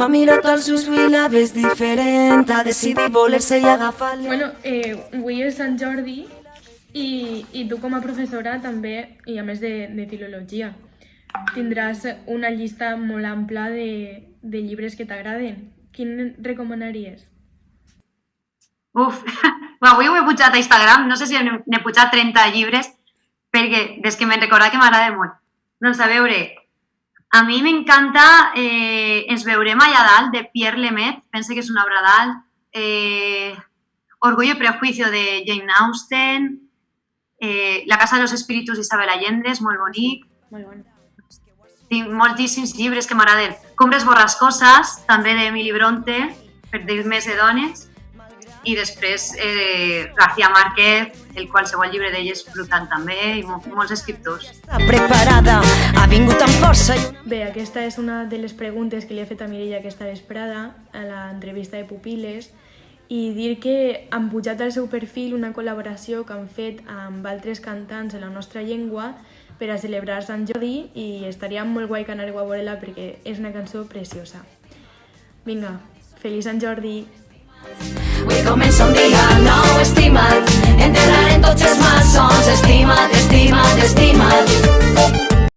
M'ha mirat als ulls i la ves diferent, ha decidit voler-se i agafar-li. Bueno, avui és Sant Jordi i tu com a professora també, i a més de filologia, tindràs una llista molt ampla de llibres que t'agraden. Quin recomanaries? Uf, avui ho he pujat a Instagram, no sé si n'he pujat 30 llibres, perquè des que me'n recordat que m'agrada molt. Doncs a veure, a mi m'encanta Ens veurem allà dalt, de Pierre Lemaitre, pense que és una obra d'art, Orgullo y prejuicio de Jane Austen, La casa de los espíritus d'Isabel Allende, és molt bonic. Molt bon. Tinc moltíssims llibres que m'agraden. Cumbres borrascoses, també d'Emily Bronte, per dir més de dones. I després García Márquez, el qualsevol llibre d'ell és brutal també, i molts escriptors. Preparada, ha vingut amb força. Bé, aquesta és una de les preguntes que li he fet a Mireia aquesta vesprada a l'entrevista de Pupiles, i dir que han pujat al seu perfil una col·laboració que han fet amb altres cantants de la nostra llengua per a celebrar Sant Jordi, i estaria molt guai que anàreu a veure-la perquè és una cançó preciosa. Vinga, feliç Sant Jordi! Avui comença un dia nou, estima't, enterrarem tots els malsons, estima't, estima't, estima't.